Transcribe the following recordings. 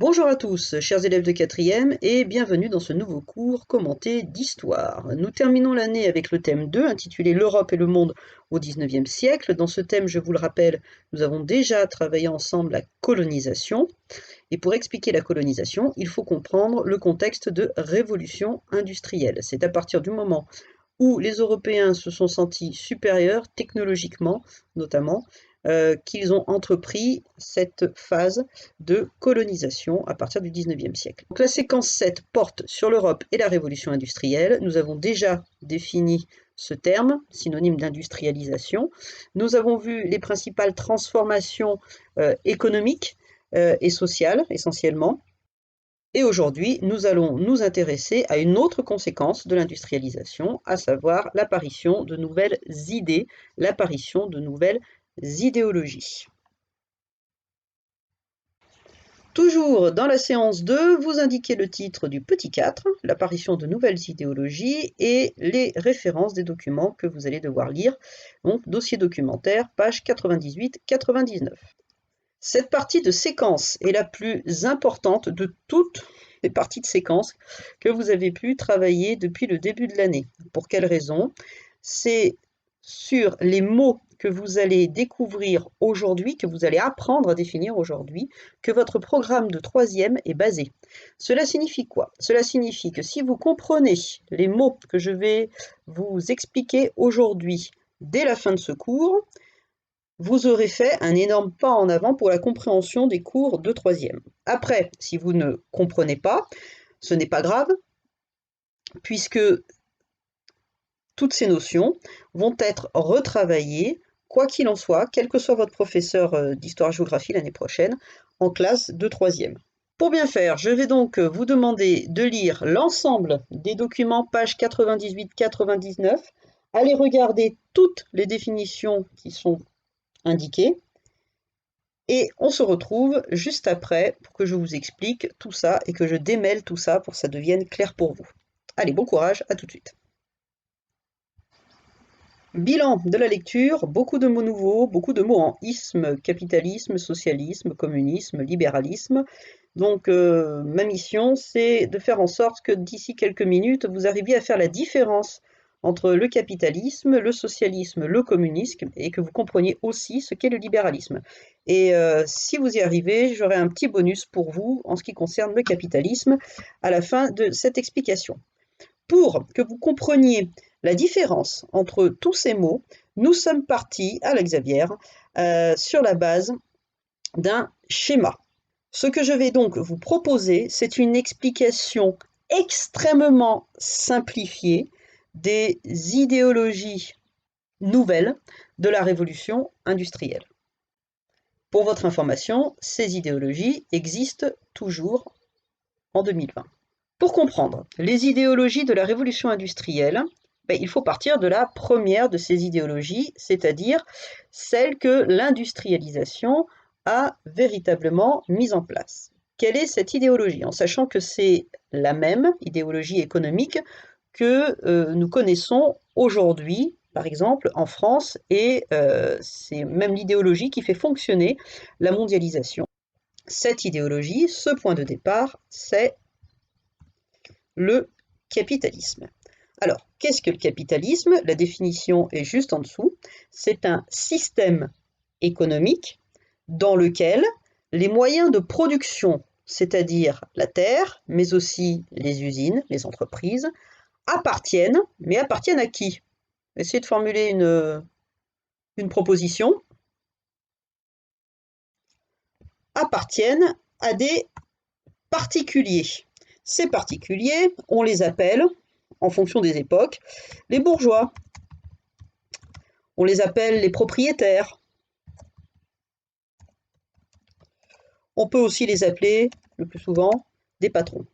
Bonjour à tous, chers élèves de 4e, et bienvenue dans ce nouveau cours commenté d'histoire. Nous terminons l'année avec le thème 2, intitulé L'Europe et le monde au XIXe siècle. Dans ce thème, je vous le rappelle, nous avons déjà travaillé ensemble la colonisation. Et pour expliquer la colonisation, il faut comprendre le contexte de révolution industrielle. C'est à partir du moment où les Européens se sont sentis supérieurs technologiquement, notamment, qu'ils ont entrepris cette phase de colonisation à partir du XIXe siècle. Donc la séquence 7 porte sur l'Europe et la révolution industrielle. Nous avons déjà défini ce terme, synonyme d'industrialisation. Nous avons vu les principales transformations économiques et sociales, essentiellement. Et aujourd'hui, nous allons nous intéresser à une autre conséquence de l'industrialisation, à savoir l'apparition de nouvelles idées, l'apparition de nouvelles idéologies. Toujours dans la séance 2, vous indiquez le titre du petit 4, l'apparition de nouvelles idéologies, et les références des documents que vous allez devoir lire, donc dossier documentaire, page 98-99. Cette partie de séquence est la plus importante de toutes les parties de séquence que vous avez pu travailler depuis le début de l'année. Pour quelle raison? C'est sur les mots que vous allez découvrir aujourd'hui, que vous allez apprendre à définir aujourd'hui, que votre programme de 3e est basé. Cela signifie quoi? Cela signifie que si vous comprenez les mots que je vais vous expliquer aujourd'hui dès la fin de ce cours, vous aurez fait un énorme pas en avant pour la compréhension des cours de 3e. Après, si vous ne comprenez pas, ce n'est pas grave, puisque toutes ces notions vont être retravaillées, quoi qu'il en soit, quel que soit votre professeur d'histoire-géographie l'année prochaine, en classe de 3e. Pour bien faire, je vais donc vous demander de lire l'ensemble des documents, pages 98-99, allez regarder toutes les définitions qui sont indiquées, et on se retrouve juste après pour que je vous explique tout ça et que je démêle tout ça pour que ça devienne clair pour vous. Allez, bon courage, à tout de suite. Bilan de la lecture, beaucoup de mots nouveaux, beaucoup de mots en isme, capitalisme, socialisme, communisme, libéralisme. Donc ma mission, c'est de faire en sorte que d'ici quelques minutes, vous arriviez à faire la différence entre le capitalisme, le socialisme, le communisme, et que vous compreniez aussi ce qu'est le libéralisme. Et si vous y arrivez, j'aurai un petit bonus pour vous en ce qui concerne le capitalisme à la fin de cette explication. Pour que vous compreniez la différence entre tous ces mots, nous sommes partis à la Xavière sur la base d'un schéma. Ce que je vais donc vous proposer, c'est une explication extrêmement simplifiée des idéologies nouvelles de la révolution industrielle. Pour votre information, ces idéologies existent toujours en 2020. Pour comprendre les idéologies de la révolution industrielle, il faut partir de la première de ces idéologies, c'est-à-dire celle que l'industrialisation a véritablement mise en place. Quelle est cette idéologie? En sachant que c'est la même idéologie économique que nous connaissons aujourd'hui, par exemple en France, et c'est même l'idéologie qui fait fonctionner la mondialisation. Cette idéologie, ce point de départ, c'est le capitalisme. Alors, qu'est-ce que le capitalisme? La définition est juste en dessous. C'est un système économique dans lequel les moyens de production, c'est-à-dire la terre, mais aussi les usines, les entreprises, appartiennent, mais appartiennent à qui? Essayez de formuler une proposition. Appartiennent à des particuliers. Ces particuliers, on les appelle, en fonction des époques, les bourgeois. On les appelle les propriétaires. On peut aussi les appeler, le plus souvent, des patrons.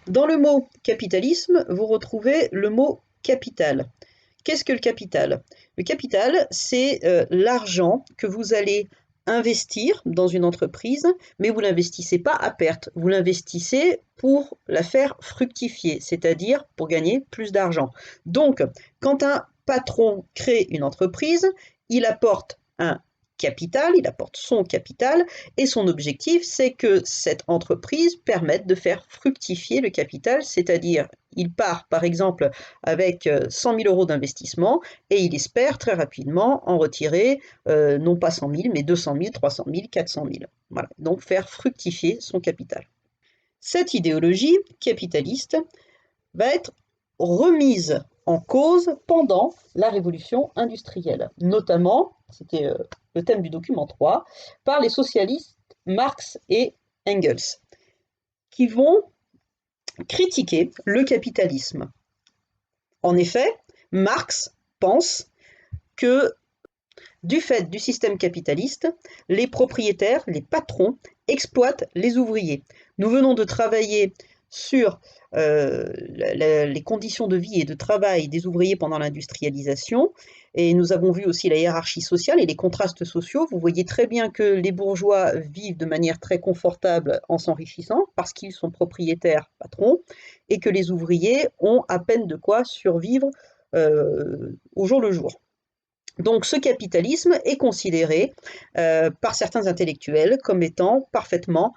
Dans le mot capitalisme, vous retrouvez le mot capital. Qu'est-ce que le capital? Le capital, c'est l'argent que vous allez investir dans une entreprise, mais vous ne l'investissez pas à perte, vous l'investissez pour la faire fructifier, c'est-à-dire pour gagner plus d'argent. Donc, quand un patron crée une entreprise, il apporte un capital, il apporte son capital, et son objectif, c'est que cette entreprise permette de faire fructifier le capital, c'est-à-dire, il part par exemple avec 100 000 euros d'investissement, et il espère très rapidement en retirer non pas 100 000, mais 200 000, 300 000, 400 000. Voilà, donc faire fructifier son capital. Cette idéologie capitaliste va être remise en cause pendant la révolution industrielle, notamment, c'était le thème du document 3, par les socialistes Marx et Engels, qui vont critiquer le capitalisme. En effet, Marx pense que du fait du système capitaliste, les propriétaires, les patrons, exploitent les ouvriers. Nous venons de travailler sur les conditions de vie et de travail des ouvriers pendant l'industrialisation, et nous avons vu aussi la hiérarchie sociale et les contrastes sociaux. Vous voyez très bien que les bourgeois vivent de manière très confortable en s'enrichissant, parce qu'ils sont propriétaires, patrons, et que les ouvriers ont à peine de quoi survivre au jour le jour. Donc ce capitalisme est considéré par certains intellectuels comme étant parfaitement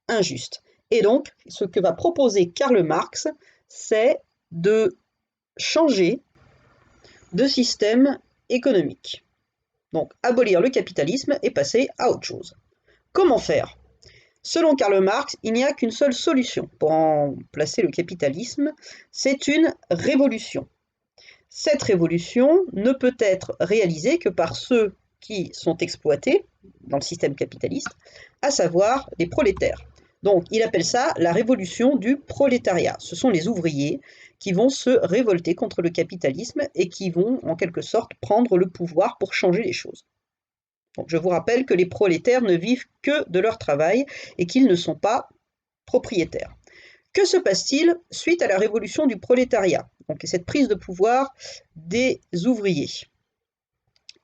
injuste. Et donc, ce que va proposer Karl Marx, c'est de changer de système économique. Donc, abolir le capitalisme et passer à autre chose. Comment faire? Selon Karl Marx, il n'y a qu'une seule solution pour remplacer le capitalisme, c'est une révolution. Cette révolution ne peut être réalisée que par ceux qui sont exploités dans le système capitaliste, à savoir les prolétaires. Donc, il appelle ça la révolution du prolétariat. Ce sont les ouvriers qui vont se révolter contre le capitalisme et qui vont, en quelque sorte, prendre le pouvoir pour changer les choses. Donc, je vous rappelle que les prolétaires ne vivent que de leur travail et qu'ils ne sont pas propriétaires. Que se passe-t-il suite à la révolution du prolétariat, donc cette prise de pouvoir des ouvriers?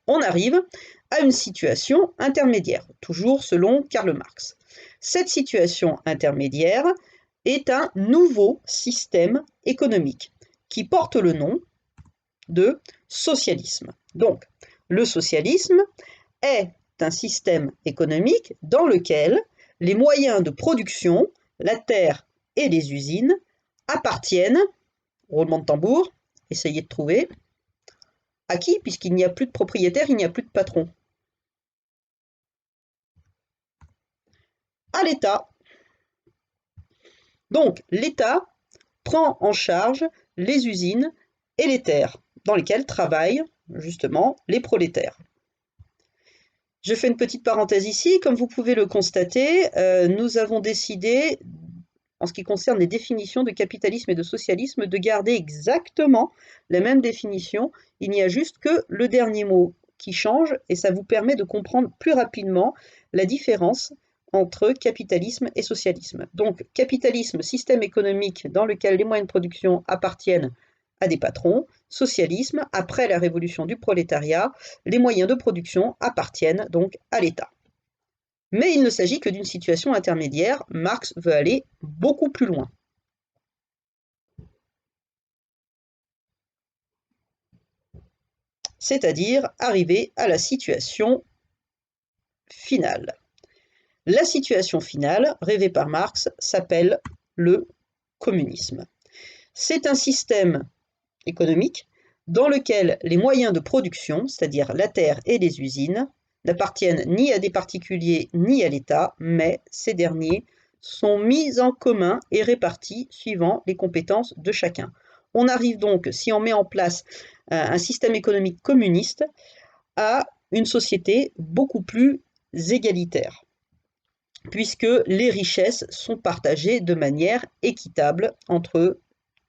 On arrive à une situation intermédiaire, toujours selon Karl Marx. Cette situation intermédiaire est un nouveau système économique qui porte le nom de socialisme. Donc, le socialisme est un système économique dans lequel les moyens de production, la terre et les usines appartiennent, roulement de tambour, essayez de trouver, à qui? Puisqu'il n'y a plus de propriétaire, il n'y a plus de patron. À l'État. Donc, l'État prend en charge les usines et les terres dans lesquelles travaillent justement les prolétaires. Je fais une petite parenthèse ici. Comme vous pouvez le constater, nous avons décidé, en ce qui concerne les définitions de capitalisme et de socialisme, de garder exactement la même définition. Il n'y a juste que le dernier mot qui change et ça vous permet de comprendre plus rapidement la différence entre capitalisme et socialisme. Donc, capitalisme, système économique dans lequel les moyens de production appartiennent à des patrons. Socialisme, après la révolution du prolétariat, les moyens de production appartiennent donc à l'État. Mais il ne s'agit que d'une situation intermédiaire. Marx veut aller beaucoup plus loin. C'est-à-dire arriver à la situation finale. La situation finale, rêvée par Marx, s'appelle le communisme. C'est un système économique dans lequel les moyens de production, c'est-à-dire la terre et les usines, n'appartiennent ni à des particuliers ni à l'État, mais ces derniers sont mis en commun et répartis suivant les compétences de chacun. On arrive donc, si on met en place un système économique communiste, à une société beaucoup plus égalitaire, puisque les richesses sont partagées de manière équitable entre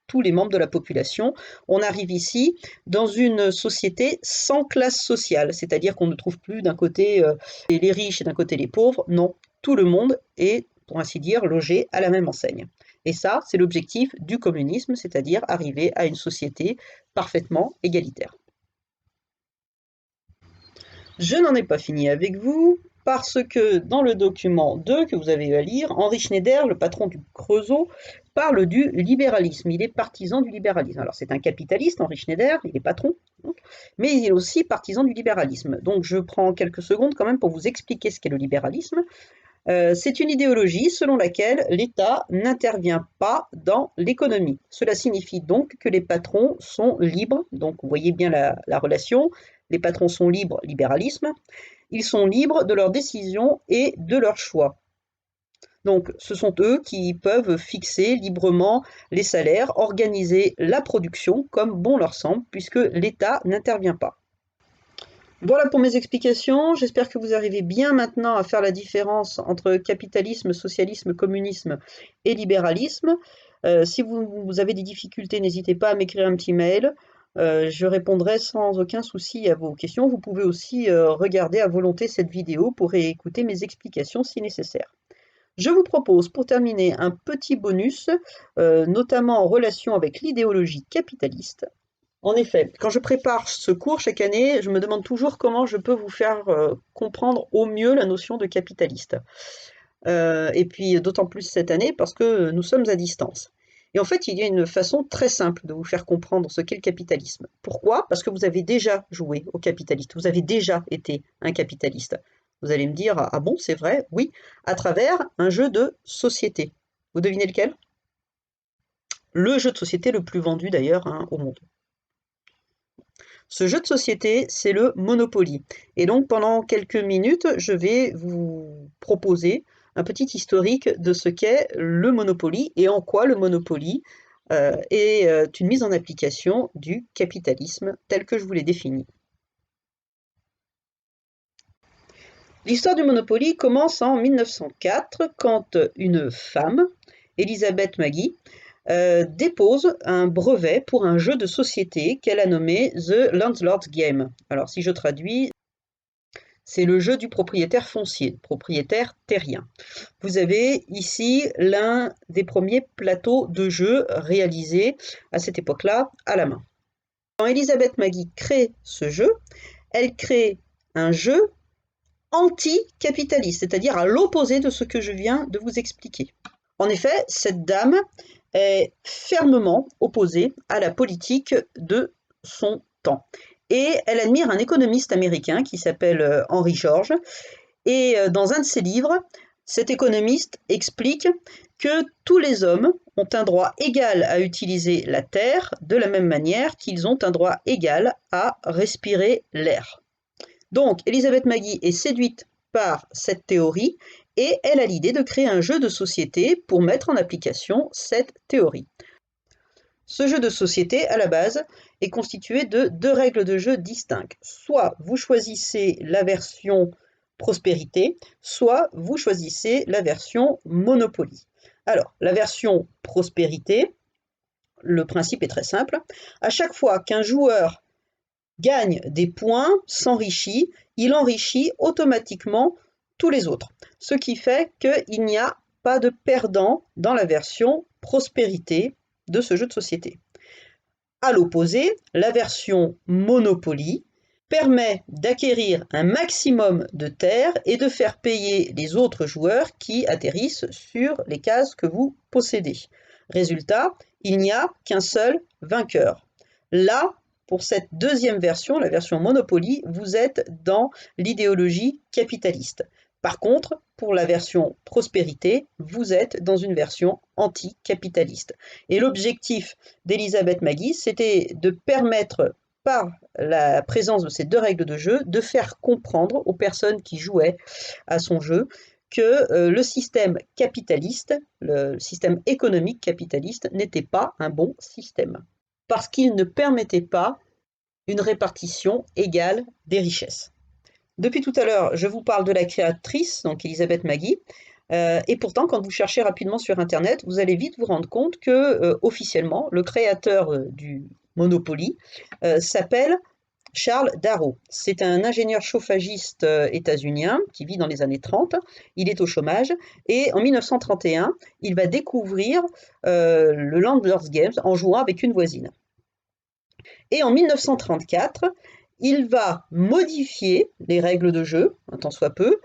tous les membres de la population. On arrive ici dans une société sans classe sociale, c'est-à-dire qu'on ne trouve plus d'un côté les riches et d'un côté les pauvres. Non, tout le monde est, pour ainsi dire, logé à la même enseigne. Et ça, c'est l'objectif du communisme, c'est-à-dire arriver à une société parfaitement égalitaire. Je n'en ai pas fini avec vous, parce que dans le document 2 que vous avez eu à lire, Henri Schneider, le patron du Creusot, parle du libéralisme. Il est partisan du libéralisme. Alors c'est un capitaliste, Henri Schneider, il est patron, donc, mais il est aussi partisan du libéralisme. Donc je prends quelques secondes quand même pour vous expliquer ce qu'est le libéralisme. C'est une idéologie selon laquelle l'État n'intervient pas dans l'économie. Cela signifie donc que les patrons sont libres, donc vous voyez bien la relation, les patrons sont libres, libéralisme, ils sont libres de leurs décisions et de leurs choix. Donc ce sont eux qui peuvent fixer librement les salaires, organiser la production comme bon leur semble, puisque l'État n'intervient pas. Voilà pour mes explications, j'espère que vous arrivez bien maintenant à faire la différence entre capitalisme, socialisme, communisme et libéralisme. Si vous avez des difficultés, n'hésitez pas à m'écrire un petit mail, je répondrai sans aucun souci à vos questions. Vous pouvez aussi regarder à volonté cette vidéo pour écouter mes explications si nécessaire. Je vous propose pour terminer un petit bonus, notamment en relation avec l'idéologie capitaliste. En effet, quand je prépare ce cours chaque année, je me demande toujours comment je peux vous faire comprendre au mieux la notion de capitaliste. Et puis d'autant plus cette année parce que nous sommes à distance. Et en fait, il y a une façon très simple de vous faire comprendre ce qu'est le capitalisme. Pourquoi? Parce que vous avez déjà joué au capitaliste, vous avez déjà été un capitaliste. Vous allez me dire, ah bon, c'est vrai? Oui, à travers un jeu de société. Vous devinez lequel? Le jeu de société le plus vendu d'ailleurs au monde. Ce jeu de société, c'est le Monopoly. Et donc pendant quelques minutes, je vais vous proposer un petit historique de ce qu'est le Monopoly et en quoi le Monopoly est une mise en application du capitalisme tel que je vous l'ai défini. L'histoire du Monopoly commence en 1904 quand une femme, Elizabeth Maggie, dépose un brevet pour un jeu de société qu'elle a nommé The Landlord's Game. Alors si je traduis, c'est le jeu du propriétaire foncier, propriétaire terrien. Vous avez ici l'un des premiers plateaux de jeu réalisés à cette époque-là à la main. Quand Elizabeth Maggie crée ce jeu, elle crée un jeu anti-capitaliste, c'est-à-dire à l'opposé de ce que je viens de vous expliquer. En effet, cette dame est fermement opposée à la politique de son temps. Et elle admire un économiste américain qui s'appelle Henry George. Et dans un de ses livres, cet économiste explique que tous les hommes ont un droit égal à utiliser la terre de la même manière qu'ils ont un droit égal à respirer l'air. Donc, Elizabeth Maggie est séduite par cette théorie et elle a l'idée de créer un jeu de société pour mettre en application cette théorie. Ce jeu de société, à la base, est constitué de deux règles de jeu distinctes. Soit vous choisissez la version prospérité, soit vous choisissez la version Monopoly. Alors, la version prospérité, le principe est très simple. À chaque fois qu'un joueur gagne des points, s'enrichit, il enrichit automatiquement tous les autres. Ce qui fait qu'il n'y a pas de perdant dans la version prospérité de ce jeu de société. À l'opposé, la version Monopoly permet d'acquérir un maximum de terres et de faire payer les autres joueurs qui atterrissent sur les cases que vous possédez. Résultat, il n'y a qu'un seul vainqueur. Là, pour cette deuxième version, la version Monopoly, vous êtes dans l'idéologie capitaliste. Par contre, pour la version prospérité, vous êtes dans une version anticapitaliste. Et l'objectif d'Elizabeth Maggie, c'était de permettre, par la présence de ces deux règles de jeu, de faire comprendre aux personnes qui jouaient à son jeu que le système capitaliste, le système économique capitaliste, n'était pas un bon système, parce qu'il ne permettait pas une répartition égale des richesses. Depuis tout à l'heure, je vous parle de la créatrice, donc Elizabeth Maggie, et pourtant, quand vous cherchez rapidement sur Internet, vous allez vite vous rendre compte que, officiellement, le créateur du Monopoly s'appelle Charles Darrow. C'est un ingénieur chauffagiste états-unien qui vit dans les années 30. Il est au chômage et en 1931, il va découvrir le Landlord's Game en jouant avec une voisine. Et en 1934, il va modifier les règles de jeu, un tant soit peu,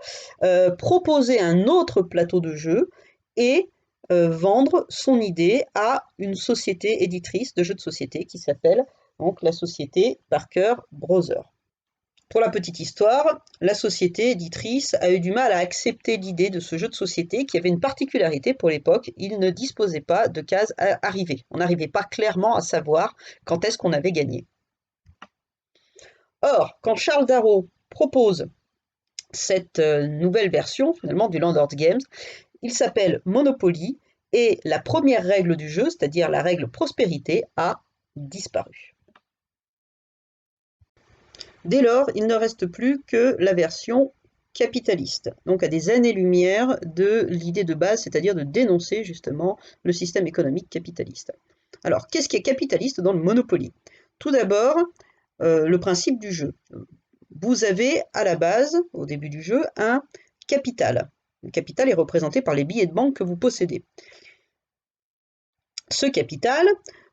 proposer un autre plateau de jeu et vendre son idée à une société éditrice de jeux de société qui s'appelle donc la société Parker Brothers. Pour la petite histoire, la société éditrice a eu du mal à accepter l'idée de ce jeu de société qui avait une particularité pour l'époque, il ne disposait pas de cases à arriver. On n'arrivait pas clairement à savoir quand est-ce qu'on avait gagné. Or, quand Charles Darrow propose cette nouvelle version finalement du Landor Games, il s'appelle Monopoly et la première règle du jeu, c'est-à-dire la règle prospérité, a disparu. Dès lors, il ne reste plus que la version capitaliste, donc à des années-lumière de l'idée de base, c'est-à-dire de dénoncer justement le système économique capitaliste. Alors, qu'est-ce qui est capitaliste dans le Monopoly? Tout d'abord, le principe du jeu. Vous avez à la base, au début du jeu, un capital. Le capital est représenté par les billets de banque que vous possédez. Ce capital,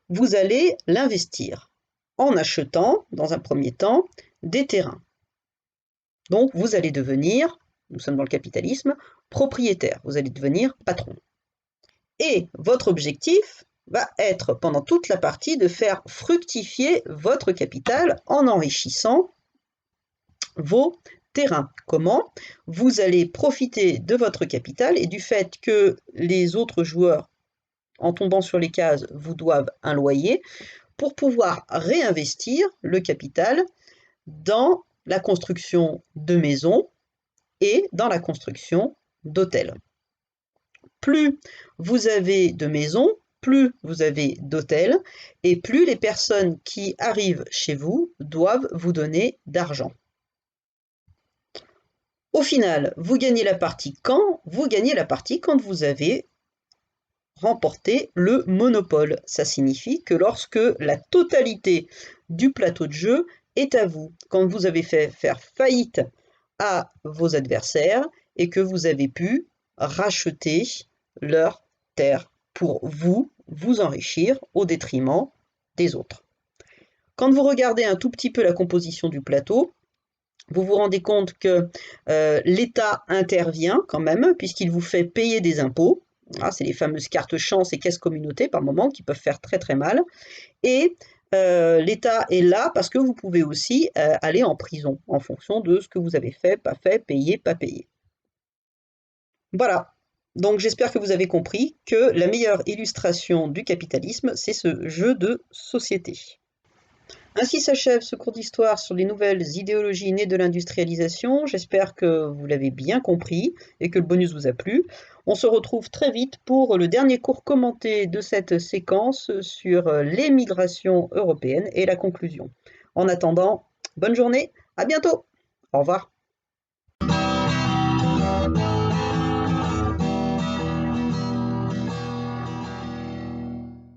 vous allez l'investir en achetant, dans un premier temps, des terrains. Donc, vous allez devenir, nous sommes dans le capitalisme, propriétaire, vous allez devenir patron. Et votre objectif va être, pendant toute la partie, de faire fructifier votre capital en enrichissant vos terrains. Comment? Vous allez profiter de votre capital et du fait que les autres joueurs, en tombant sur les cases, vous doivent un loyer, pour pouvoir réinvestir le capital dans la construction de maisons et dans la construction d'hôtels. Plus vous avez de maisons, plus vous avez d'hôtels, et plus les personnes qui arrivent chez vous doivent vous donner d'argent. Au final, vous gagnez la partie quand? Vous gagnez la partie quand vous avez remporté le monopole. Ça signifie que lorsque la totalité du plateau de jeu est à vous, quand vous avez fait faire faillite à vos adversaires et que vous avez pu racheter leurs terres pour vous enrichir au détriment des autres. Quand vous regardez un tout petit peu la composition du plateau, vous vous rendez compte que l'État intervient quand même, puisqu'il vous fait payer des impôts. Ah, c'est les fameuses cartes chance et caisses communautés par moment qui peuvent faire très très mal. Et l'État est là parce que vous pouvez aussi aller en prison en fonction de ce que vous avez fait, pas payé, pas payé. Voilà. Donc j'espère que vous avez compris que la meilleure illustration du capitalisme, c'est ce jeu de société. Ainsi s'achève ce cours d'histoire sur les nouvelles idéologies nées de l'industrialisation. J'espère que vous l'avez bien compris et que le bonus vous a plu. On se retrouve très vite pour le dernier cours commenté de cette séquence sur les migrations européennes et la conclusion. En attendant, bonne journée, à bientôt. Au revoir.